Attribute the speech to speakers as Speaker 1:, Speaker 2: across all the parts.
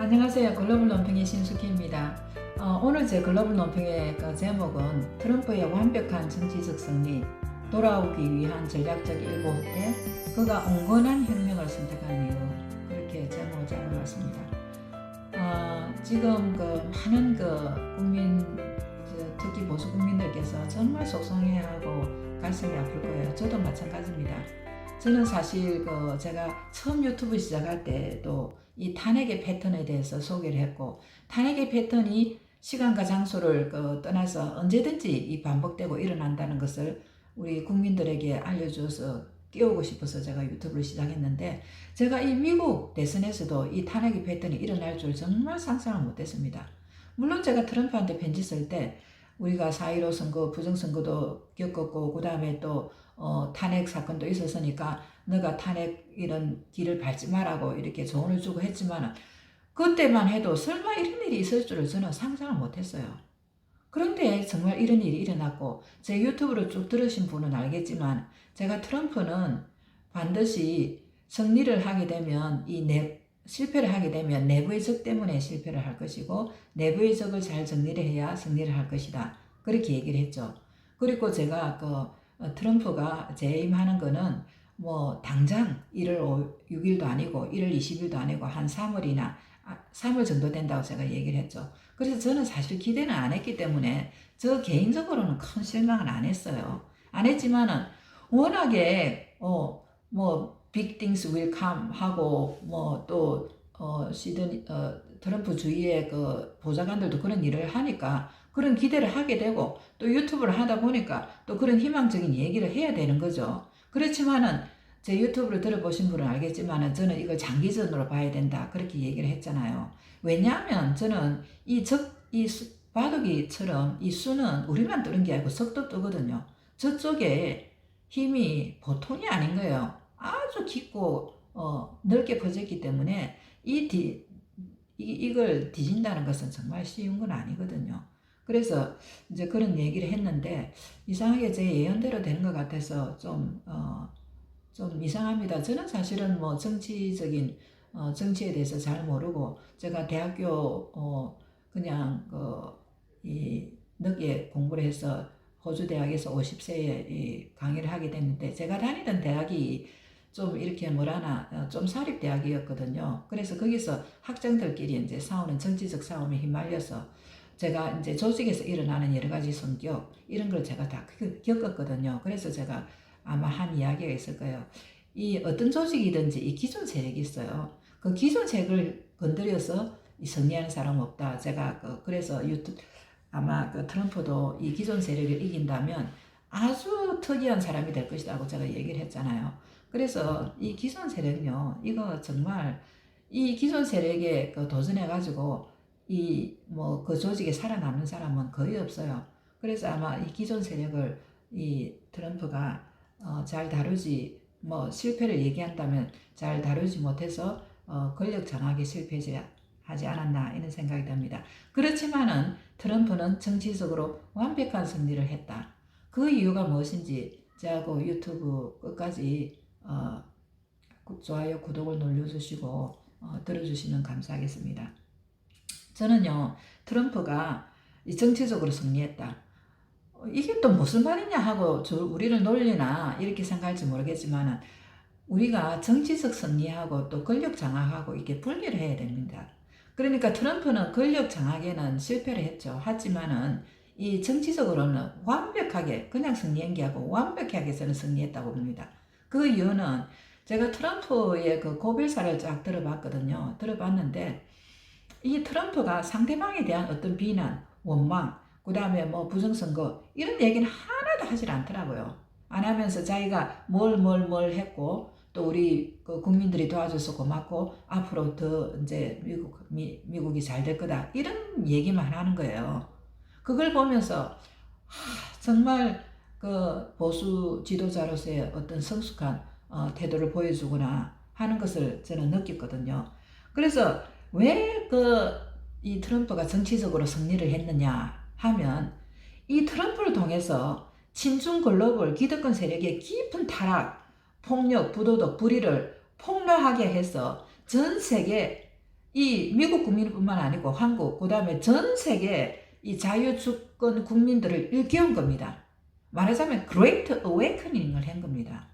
Speaker 1: 안녕하세요. 글로벌 논평의 신숙희입니다. 오늘 제 글로벌 논평의 그 제목은 트럼프의 완벽한 정치적 승리, 돌아오기 위한 전략적 일보 후퇴, 그가 온건한 혁명을 선택한 이유, 그렇게 제목을 잡아봤습니다. 지금 그 많은 그 국민, 특히 보수 국민들께서 정말 속상해하고 가슴이 아플 거예요. 저도 마찬가지입니다. 저는 사실 제가 처음 유튜브 시작할 때도 이 탄핵의 패턴에 대해서 소개를 했고, 탄핵의 패턴이 시간과 장소를 떠나서 언제든지 이 반복되고 일어난다는 것을 우리 국민들에게 알려줘서 깨우고 싶어서 제가 유튜브를 시작했는데, 제가 이 미국 대선에서도 이 탄핵의 패턴이 일어날 줄 정말 상상을 못했습니다. 물론 제가 트럼프한테 편지 쓸 때 우리가 4.15 선거, 부정선거도 겪었고, 그 다음에 또 탄핵 사건도 있었으니까 너가 탄핵 이런 길을 밟지 말라고 이렇게 조언을 주고 했지만, 그때만 해도 설마 이런 일이 있을 줄을 저는 상상을 못했어요. 그런데 정말 이런 일이 일어났고, 제 유튜브를 쭉 들으신 분은 알겠지만, 제가 트럼프는 반드시 승리를 하게 되면 실패를 하게 되면 내부의 적 때문에 실패를 할 것이고, 내부의 적을 잘 정리를 해야 승리를 할 것이다, 그렇게 얘기를 했죠. 그리고 제가 트럼프가 재임하는 거는 뭐 당장 1월 6일도 아니고 1월 20일도 아니고 한 3월 정도 된다고 제가 얘기를 했죠. 그래서 저는 사실 기대는 안 했기 때문에 저 개인적으로는 큰 실망은 안 했어요. 안 했지만은 워낙에 뭐 big things will come 하고, 뭐 또 시드니 트럼프 주위의 그 보좌관들도 그런 일을 하니까 그런 기대를 하게 되고, 또 유튜브를 하다 보니까 또 그런 희망적인 얘기를 해야 되는 거죠. 그렇지만은 제 유튜브를 들어보신 분은 알겠지만은 저는 이걸 장기전으로 봐야 된다, 그렇게 얘기를 했잖아요. 왜냐하면 저는 바둑이처럼 이 수는 우리만 뜨는 게 아니고 적도 뜨거든요. 저쪽에 힘이 보통이 아닌 거예요. 아주 깊고 넓게 퍼졌기 때문에 이걸 뒤진다는 것은 정말 쉬운 건 아니거든요. 그래서 이제 그런 얘기를 했는데, 이상하게 제 예언대로 되는 것 같아서 좀 이상합니다. 저는 사실은 뭐 정치적인 정치에 대해서 잘 모르고, 제가 대학교 그냥 늦게 공부를 해서 호주 대학에서 50세에 강의를 하게 됐는데, 제가 다니던 대학이 좀 이렇게 좀 사립 대학이었거든요. 그래서 거기서 학생들끼리 이제 싸우는 정치적 싸움에 휘말려서 제가 이제 조직에서 일어나는 여러 가지 성격, 이런 걸 제가 다 겪었거든요. 그래서 제가 아마 한 이야기가 있을 거예요. 이 어떤 조직이든지 이 기존 세력이 있어요. 그 기존 세력을 건드려서 승리하는 사람 없다. 제가 그래서 아마 트럼프도 이 기존 세력을 이긴다면 아주 특이한 사람이 될 것이라고 제가 얘기를 했잖아요. 그래서 이 기존 세력요, 이거 정말 이 기존 세력에 도전해가지고 그 조직에 살아남는 사람은 거의 없어요. 그래서 아마 이 기존 세력을 이 트럼프가 잘 다루지, 뭐 실패를 얘기한다면 잘 다루지 못해서 권력 장악에 실패하지 않았나, 이런 생각이 듭니다. 그렇지만은 트럼프는 정치적으로 완벽한 승리를 했다. 그 이유가 무엇인지 제가 유튜브 끝까지 좋아요, 구독을 눌러주시고 들어주시면 감사하겠습니다. 저는요, 트럼프가 정치적으로 승리했다, 이게 또 무슨 말이냐 하고 우리를 놀리나 이렇게 생각할지 모르겠지만, 우리가 정치적 승리하고 또 권력 장악하고 이게 분리를 해야 됩니다. 그러니까 트럼프는 권력 장악에는 실패를 했죠. 하지만은 이 정치적으로는 완벽하게 그냥 승리한 게 아니고 완벽하게 저는 승리했다고 봅니다. 그 이유는 제가 트럼프의 그 고별사를 쫙 들어봤거든요. 들어봤는데 이 트럼프가 상대방에 대한 어떤 비난, 원망, 그 다음에 뭐 부정선거, 이런 얘기는 하나도 하질 않더라고요. 안 하면서 자기가 뭘 했고, 또 우리 국민들이 도와줘서 고맙고, 앞으로 더 이제 미국이 잘 될 거다, 이런 얘기만 하는 거예요. 그걸 보면서 정말 보수 지도자로서의 어떤 성숙한 태도를 보여주구나 하는 것을 저는 느꼈거든요. 그래서 왜 이 트럼프가 정치적으로 승리를 했느냐 하면, 이 트럼프를 통해서 친중 글로벌 기득권 세력의 깊은 타락, 폭력, 부도덕, 불의를 폭로하게 해서 전 세계 이 미국 국민뿐만 아니고 한국, 그 다음에 전 세계 이 자유주권 국민들을 일깨운 겁니다. 말하자면 Great Awakening을 한 겁니다.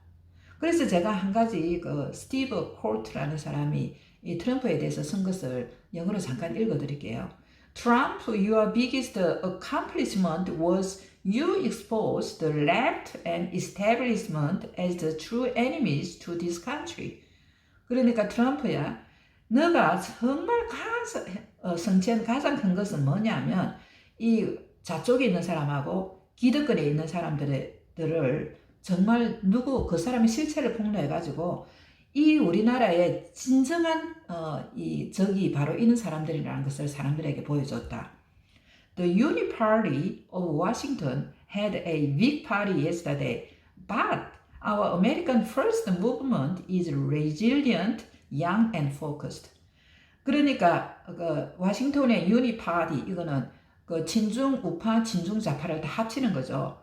Speaker 1: 그래서 제가 한 가지 그 스티브 콜트라는 사람이 이 트럼프에 대해서 쓴 것을 영어로 잠깐 읽어드릴게요. Trump, your biggest accomplishment was you exposed the left and establishment as the true enemies to this country. 그러니까 트럼프야, 너가 정말 성취한 가장 큰 것은 뭐냐면 이 좌쪽에 있는 사람하고 기득권에 있는 사람들을 정말 그 사람의 실체를 폭로해가지고 이 우리나라의 진정한 이 적이 바로 이런 사람들이라는 것을 사람들에게 보여줬다. The Unity Party of Washington had a big party yesterday, but our American First movement is resilient, young and focused. 그러니까 그 워싱턴의 유니 파티 이거는 그 친중 우파, 친중 좌파를 다 합치는 거죠.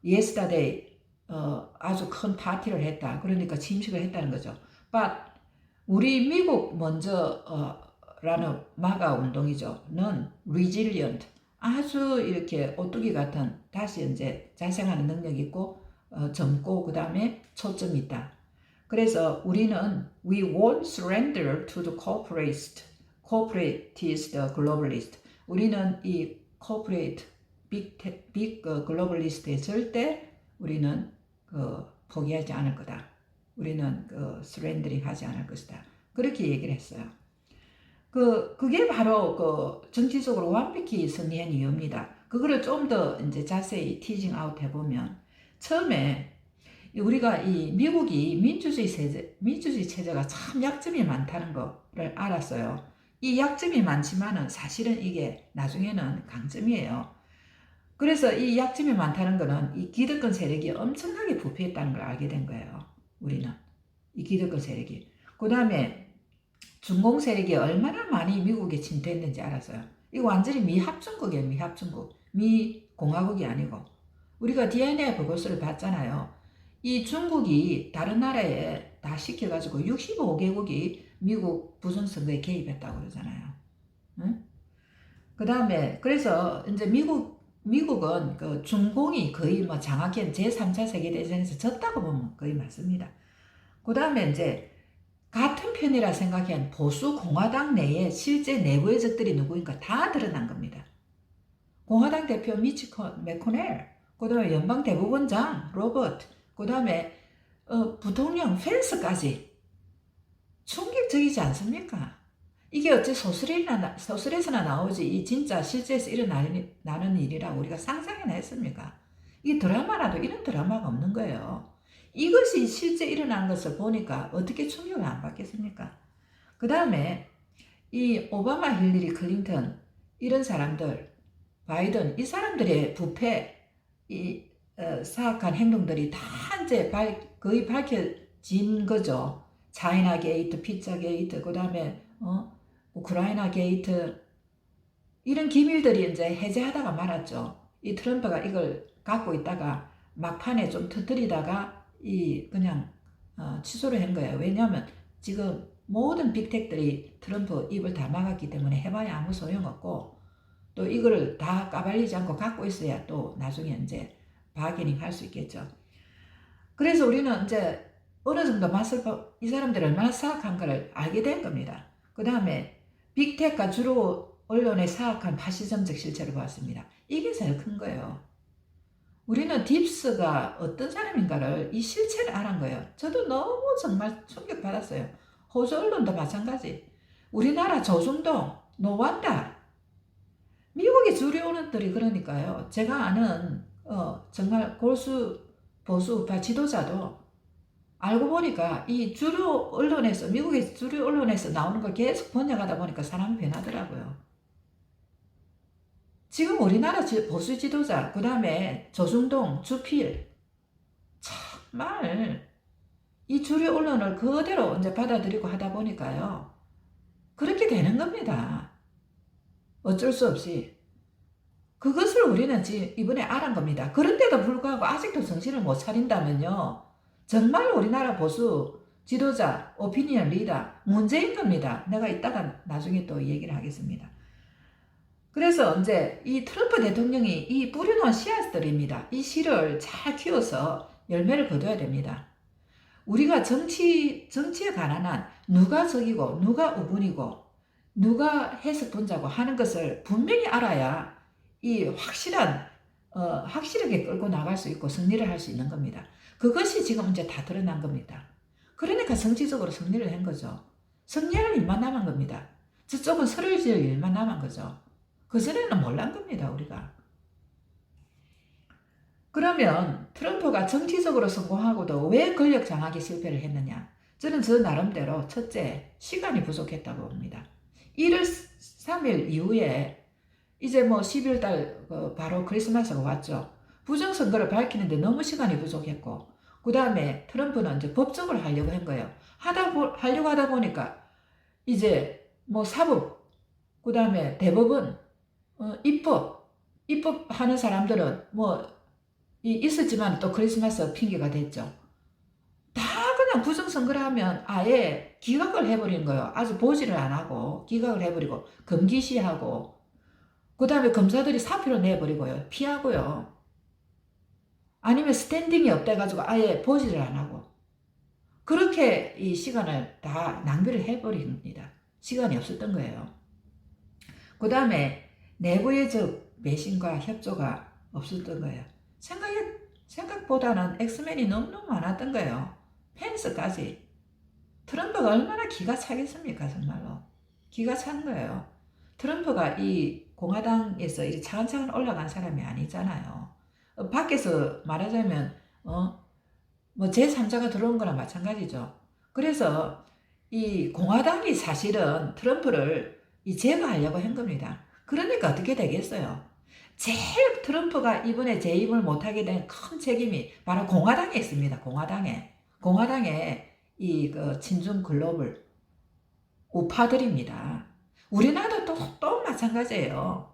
Speaker 1: Yesterday 아주 큰 파티를 했다. 그러니까 침식을 했다는 거죠. But 우리 미국 먼저 라는 마가 운동이죠. 는 resilient 아주 이렇게 오뚜기 같은 다시 이제 자생하는 능력이 있고 젊고 그 다음에 초점이 있다. 그래서 우리는 we won't surrender to the corporatist globalist. 우리는 이 corporate big globalist에 절대 우리는 포기하지 않을 거다. 우리는 surrendering 하지 않을 것이다. 그렇게 얘기를 했어요. 그게 바로 정치적으로 완벽히 승리한 이유입니다. 그거를 좀 더 이제 자세히 티징 아웃 해보면 처음에 우리가 이 미국이 민주주의 체제가 참 약점이 많다는 거를 알았어요. 이 약점이 많지만은 사실은 이게 나중에는 강점이에요. 그래서 이 약점이 많다는 거는 이 기득권 세력이 엄청나게 부패했다는 걸 알게 된 거예요. 우리는 이 기득권 세력이. 그 다음에 중공 세력이 얼마나 많이 미국에 침투했는지 알았어요. 이거 완전히 미합중국이에요. 미합중국. 미공화국이 아니고. 우리가 DNA 보고서를 봤잖아요. 이 중국이 다른 나라에 다 시켜가지고 65개국이 미국 부정선거에 개입했다고 그러잖아요. 응? 그 다음에 그래서 이제 미국은 그 중공이 거의 뭐 정확히 제3차 세계대전에서 졌다고 보면 거의 맞습니다. 그 다음에 이제 같은 편이라 생각한 보수 공화당 내에 실제 내부의 적들이 누구인가 다 드러난 겁니다. 공화당 대표 미치 맥코넬, 그 다음에 연방대법원장 로버트, 그 다음에 부통령 펜스까지 충격적이지 않습니까? 이게 어째 소설에서나 나오지 이 진짜 실제에서 일어나는 일이라고 우리가 상상이나 했습니까? 이게 드라마라도 이런 드라마가 없는 거예요. 이것이 실제 일어나는 것을 보니까 어떻게 충격을 안 받겠습니까? 그 다음에 이 오바마, 힐러리 클린턴 이런 사람들, 바이든 이 사람들의 부패, 사악한 행동들이 다 이제 거의 밝혀진 거죠. 차이나 게이트, 피자 게이트, 그 다음에 우크라이나 게이트 이런 기밀들이 이제 해제하다가 말았죠. 이 트럼프가 이걸 갖고 있다가 막판에 좀 터뜨리다가 그냥 취소를 한 거예요. 왜냐하면 지금 모든 빅텍들이 트럼프 입을 다 막았기 때문에 해봐야 아무 소용없고 또 이거를 다 까발리지 않고 갖고 있어야 또 나중에 이제 바게닝 할 수 있겠죠. 그래서 우리는 이제 어느 정도 이 사람들이 얼마나 사악한가를 알게 된 겁니다. 그 다음에 빅텍과 주로 언론의 사악한 파시즘적 실체를 보았습니다. 이게 제일 큰 거예요. 우리는 딥스가 어떤 사람인가를 이 실체를 알은 거예요. 저도 너무 정말 충격받았어요. 호주 언론도 마찬가지. 우리나라 조중동, 노완다. 미국의 주류 언론들이 그러니까요. 제가 아는 정말 보수 우파 지도자도 알고 보니까 이 미국의 주류 언론에서 나오는 걸 계속 번역하다 보니까 사람이 변하더라고요. 지금 우리나라 보수 지도자, 그 다음에 조중동, 주필, 정말 이 주류 언론을 그대로 이제 받아들이고 하다 보니까요. 그렇게 되는 겁니다. 어쩔 수 없이. 그것을 우리는 지금 이번에 알은 겁니다. 그런데도 불구하고 아직도 정신을 못 차린다면요. 정말 우리나라 보수 지도자, 오피니언 리더, 문제인 겁니다. 내가 이따가 나중에 또 얘기를 하겠습니다. 그래서 이제 이 트럼프 대통령이 이 뿌려놓은 씨앗들입니다. 이 씨를 잘 키워서 열매를 거둬야 됩니다. 우리가 정치에 관한 한 누가 적이고 누가 우군이고 누가 해석분자고 하는 것을 분명히 알아야 이 확실하게 끌고 나갈 수 있고 승리를 할 수 있는 겁니다. 그것이 지금 이제 다 드러난 겁니다. 그러니까 정치적으로 승리를 한 거죠. 승리할 일만 남은 겁니다. 저쪽은 설을 지을 일만 남은 거죠. 그전에는 몰란 겁니다, 우리가. 그러면 트럼프가 정치적으로 성공하고도 왜 권력 장악에 실패를 했느냐? 저는 저 나름대로 첫째, 시간이 부족했다고 봅니다. 1월 3일 이후에 이제 뭐 12월 달 바로 크리스마스가 왔죠. 부정선거를 밝히는데 너무 시간이 부족했고, 그 다음에 트럼프는 이제 법적으로 하려고 한 거예요. 하려고 하다 보니까 이제 뭐 사법, 그 다음에 대법원, 입법 하는 사람들은 뭐 있었지만 또 크리스마스 핑계가 됐죠. 다 그냥 부정선거를 하면 아예 기각을 해버리는 거예요. 아주 보지를 안 하고 기각을 해버리고 금기시하고 그 다음에 검사들이 사표를 내버리고요. 피하고요. 아니면 스탠딩이 없대가지고 아예 보지를 안 하고 그렇게 이 시간을 다 낭비를 해버립니다. 시간이 없었던 거예요. 그 다음에 내부의 매신과 협조가 없었던 거예요. 생각보다는 엑스맨이 너무너무 많았던 거예요. 펜스까지. 트럼프가 얼마나 기가 차겠습니까, 정말로. 기가 찬 거예요. 트럼프가 이 공화당에서 이제 차근차근 올라간 사람이 아니잖아요. 밖에서 말하자면, 뭐 제3자가 들어온 거랑 마찬가지죠. 그래서 이 공화당이 사실은 트럼프를 제거하려고 한 겁니다. 그러니까 어떻게 되겠어요? 제일 트럼프가 이번에 재임을 못하게 된 큰 책임이 바로 공화당에 있습니다. 공화당에 그 친중 글로벌 우파들입니다. 우리나라도 또 마찬가지예요.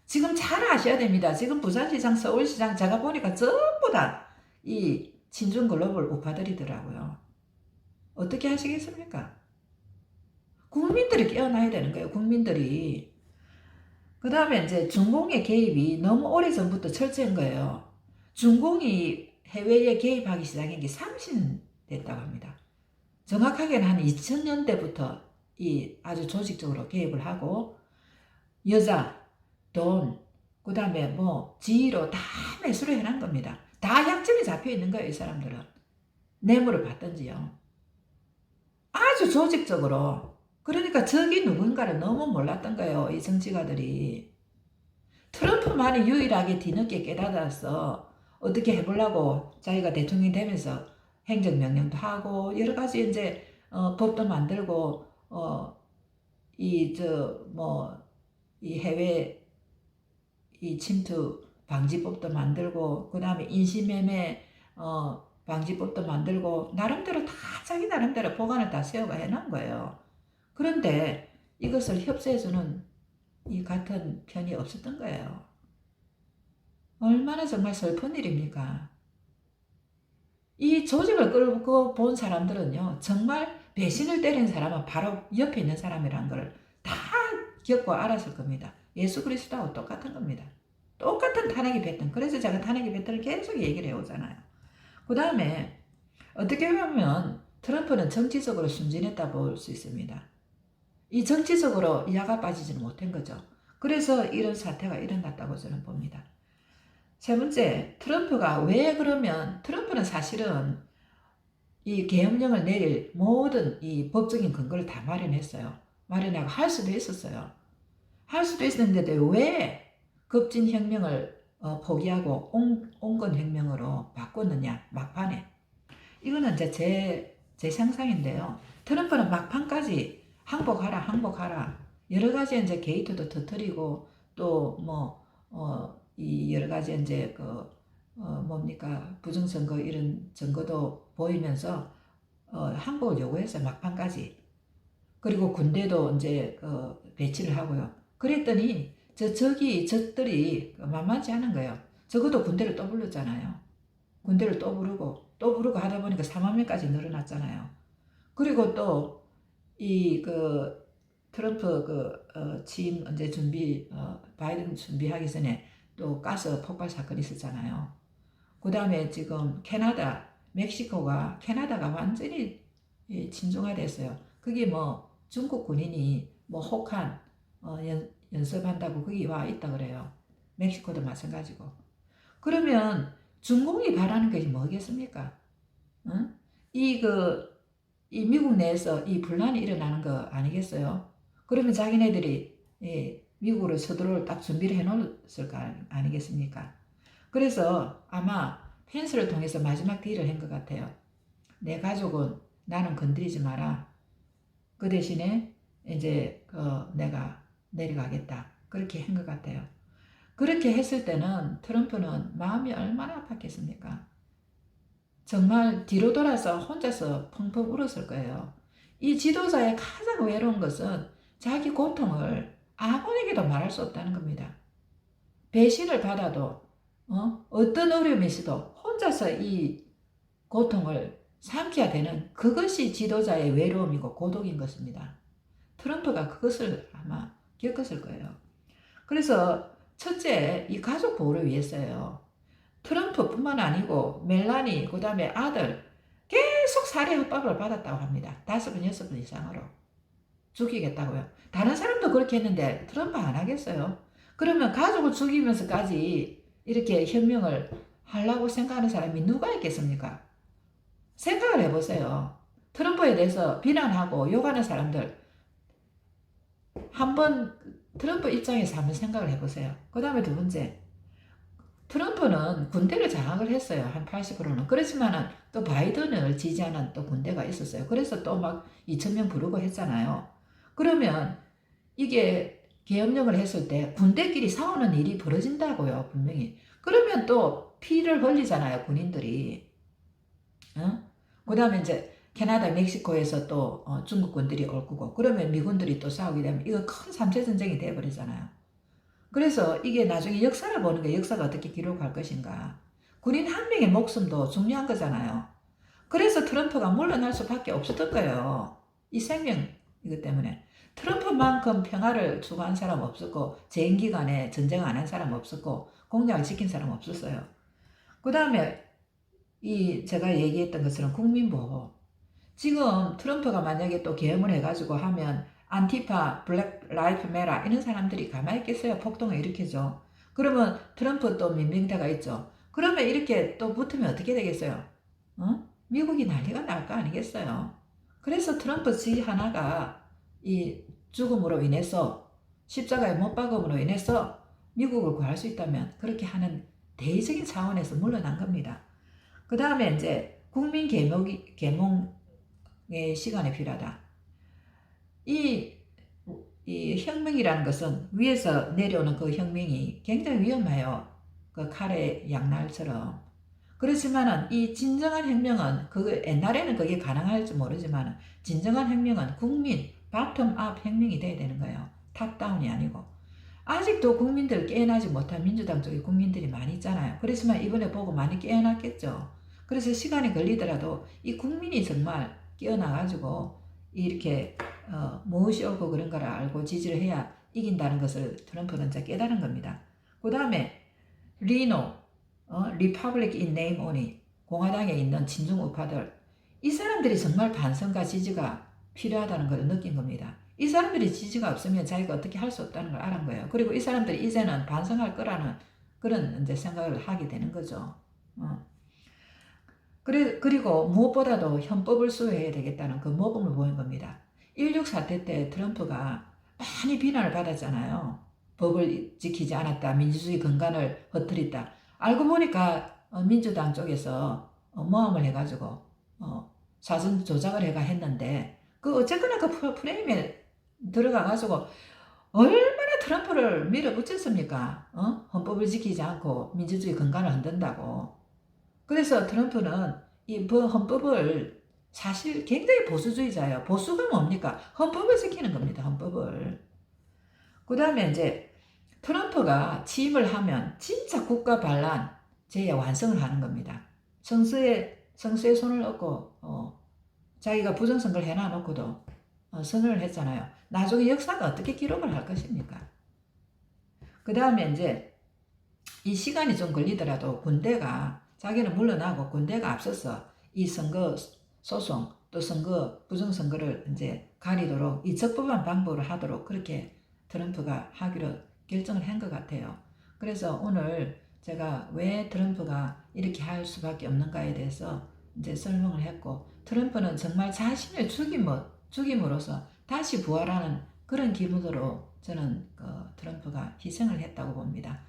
Speaker 1: 지금 잘 아셔야 됩니다. 지금 부산시장, 서울시장 제가 보니까 전부 다 이 친중 글로벌 우파들이더라고요. 어떻게 하시겠습니까? 국민들이 깨어나야 되는 거예요. 국민들이. 그 다음에 이제 중공의 개입이 너무 오래전부터 철저한 거예요. 중공이 해외에 개입하기 시작한 게 30년 됐다고 합니다. 정확하게는 한 2000년대부터 아주 조직적으로 개입을 하고 여자, 돈, 그 다음에 뭐 지위로 다 매수를 해놓은 겁니다. 다 약점이 잡혀 있는 거예요, 이 사람들은. 뇌물을 받든지요. 아주 조직적으로. 그러니까 적이 누군가를 너무 몰랐던 거예요. 이 정치가들이. 트럼프만이 유일하게 뒤늦게 깨달아서 어떻게 해보려고 자기가 대통령이 되면서 행정명령도 하고 여러 가지 이제 법도 만들고 이 해외 침투 방지법도 만들고 그 다음에 인신매매 방지법도 만들고 나름대로 다 자기 나름대로 보관을 다 세워가 해놓은 거예요. 그런데 이것을 협조해주는 이 같은 편이 없었던 거예요. 얼마나 정말 슬픈 일입니까? 이 조직을 끌고 본 사람들은요, 정말 배신을 때린 사람은 바로 옆에 있는 사람이라는 걸 다 겪고 알았을 겁니다. 예수 그리스도하고 똑같은 겁니다. 똑같은 탄핵의 패턴. 그래서 제가 탄핵의 패턴을 계속 얘기를 해오잖아요. 그 다음에 어떻게 보면 트럼프는 정치적으로 순진했다 볼 수 있습니다. 이 정치적으로 야가 빠지지는 못한 거죠. 그래서 이런 사태가 일어났다고 저는 봅니다. 세 번째, 트럼프가 왜 그러면 트럼프는 사실은 이 계엄령을 내릴 모든 이 법적인 근거를 다 마련했어요. 마련하고 할 수도 있었어요. 할 수도 있었는데 왜 급진혁명을 포기하고 온건혁명으로 바꿨느냐, 막판에. 이거는 이제 제 상상인데요. 트럼프는 막판까지 항복하라. 여러 가지 이제 게이트도 터뜨리고 또 이 여러 가지 이제 부정선거 이런 증거도 보이면서 항복을 요구했어요. 막판까지. 그리고 군대도 이제 배치를 하고요. 그랬더니 적들이 만만치 않은 거예요. 적어도 군대를 또 불렀잖아요. 군대를 또 부르고 하다 보니까 4만 명까지 늘어났잖아요. 그리고 또 이 트럼프 취임 언제 바이든 준비하기 전에 또 가스 폭발 사건이 있었잖아요. 그 다음에 지금 캐나다가 완전히 친중화됐어요. 그게 뭐 중국 군인이 뭐 혹한 연습한다고 거기 와 있다 그래요. 멕시코도 마찬가지고. 그러면 중국이 바라는 것이 뭐겠습니까? 응? 이 미국 내에서 이 분란이 일어나는 거 아니겠어요? 그러면 자기네들이 미국으로 서두를 딱 준비를 해놓았을 거 아니겠습니까? 그래서 아마 펜스를 통해서 마지막 딜을 한 것 같아요. 내 가족은 나는 건드리지 마라. 그 대신에 이제 내가 내려가겠다. 그렇게 한 것 같아요. 그렇게 했을 때는 트럼프는 마음이 얼마나 아팠겠습니까? 정말 뒤로 돌아서 혼자서 펑펑 울었을 거예요. 이 지도자의 가장 외로운 것은 자기 고통을 아무에게도 말할 수 없다는 겁니다. 배신을 받아도 어떤 어려움이 있어도 혼자서 이 고통을 삼켜야 되는 그것이 지도자의 외로움이고 고독인 것입니다. 트럼프가 그것을 아마 겪었을 거예요. 그래서 첫째, 이 가족 보호를 위해서요. 트럼프뿐만 아니고 멜라니, 그 다음에 아들 계속 살해 협박을 받았다고 합니다. 5번, 6번 이상으로. 죽이겠다고요. 다른 사람도 그렇게 했는데 트럼프 안 하겠어요. 그러면 가족을 죽이면서까지 이렇게 혁명을 하려고 생각하는 사람이 누가 있겠습니까? 생각을 해보세요. 트럼프에 대해서 비난하고 욕하는 사람들 한번 트럼프 입장에서 한번 생각을 해보세요. 그 다음에 두 번째, 트럼프는 군대를 장악을 했어요. 한 80%는. 그렇지만은 또 바이든을 지지하는 또 군대가 있었어요. 그래서 또 막 2,000명 부르고 했잖아요. 그러면 이게 계엄령을 했을 때 군대끼리 싸우는 일이 벌어진다고요. 분명히. 그러면 또 피를 흘리잖아요. 군인들이. 그 다음에 이제 캐나다, 멕시코에서 또 중국 군들이 올 거고 그러면 미군들이 또 싸우게 되면 이거 큰 3차 전쟁이 돼버리잖아요. 그래서 이게 나중에 역사를 보는 게 역사가 어떻게 기록할 것인가. 군인 한 명의 목숨도 중요한 거잖아요. 그래서 트럼프가 물러날 수밖에 없었던 거예요. 이 생명 이것 때문에. 트럼프만큼 평화를 추구한 사람 없었고 재임 기간에 전쟁 안 한 사람 없었고 공약을 지킨 사람 없었어요. 그 다음에 제가 얘기했던 것처럼 국민보호. 지금 트럼프가 만약에 또 계엄을 해가지고 하면 안티파, 블랙 라이프 메라 이런 사람들이 가만히 있겠어요. 폭동을 일으키죠. 그러면 트럼프 또 민병대가 있죠. 그러면 이렇게 또 붙으면 어떻게 되겠어요? 미국이 난리가 날 거 아니겠어요? 그래서 트럼프 지 하나가 이 죽음으로 인해서 십자가에 못 박음으로 인해서 미국을 구할 수 있다면 그렇게 하는 대의적인 차원에서 물러난 겁니다. 그 다음에 이제 국민 계몽의 시간이 필요하다. 이 혁명이라는 것은 위에서 내려오는 그 혁명이 굉장히 위험해요. 그 칼의 양날처럼. 그렇지만은 이 진정한 혁명은 옛날에는 그게 가능할지 모르지만 진정한 혁명은 국민 바텀업 혁명이 돼야 되는 거예요. 탑다운이 아니고. 아직도 국민들 깨어나지 못한 민주당 쪽에 국민들이 많이 있잖아요. 그렇지만 이번에 보고 많이 깨어났겠죠. 그래서 시간이 걸리더라도 이 국민이 정말 깨어나가지고 이렇게 무엇이 옳고 그런 걸 알고 지지를 해야 이긴다는 것을 트럼프는 이제 깨달은 겁니다. 그 다음에 리노, Republic in name only, 공화당에 있는 친중 우파들, 이 사람들이 정말 반성과 지지가 필요하다는 걸 느낀 겁니다. 이 사람들이 지지가 없으면 자기가 어떻게 할 수 없다는 걸 알은 거예요. 그리고 이 사람들이 이제는 반성할 거라는 그런 이제 생각을 하게 되는 거죠. 그리고 무엇보다도 헌법을 수호해야 되겠다는 그 모범을 보인 겁니다. 1.6 사태 때 트럼프가 많이 비난을 받았잖아요. 법을 지키지 않았다. 민주주의 근간을 흐트렸다. 알고 보니까 민주당 쪽에서 모함을 해가지고 사전 조작을 했는데 어쨌거나 그 프레임에 들어가가지고 얼마나 트럼프를 밀어붙였습니까? 헌법을 지키지 않고 민주주의 근간을 흔든다고. 그래서 트럼프는 이 헌법을 사실 굉장히 보수주의자예요. 보수가 뭡니까? 헌법을 지키는 겁니다. 헌법을. 그 다음에 이제 트럼프가 취임을 하면 진짜 국가 반란 제의 완성을 하는 겁니다. 성수에 손을 얹고 자기가 부정선거를 해놔놓고도 선언을 했잖아요. 나중에 역사가 어떻게 기록을 할 것입니까? 그 다음에 이제 이 시간이 좀 걸리더라도 군대가 자기는 물러나고 군대가 앞서서 이 선거 소송 또 선거 부정선거를 이제 가리도록 이 적법한 방법으로 하도록 그렇게 트럼프가 하기로 결정을 한 것 같아요. 그래서 오늘 제가 왜 트럼프가 이렇게 할 수밖에 없는가에 대해서 이제 설명을 했고, 트럼프는 정말 자신을 죽임으로써 다시 부활하는 그런 기분으로 저는 트럼프가 희생을 했다고 봅니다.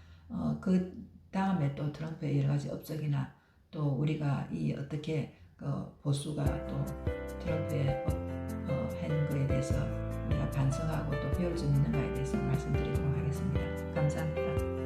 Speaker 1: 그 다음에 또 트럼프의 여러 가지 업적이나 또 우리가 이 어떻게 보수가 또 트럼프의 한 거에 대해서 우리가 반성하고 또 배울 점 있는가에 대해서 말씀드리도록 하겠습니다. 감사합니다.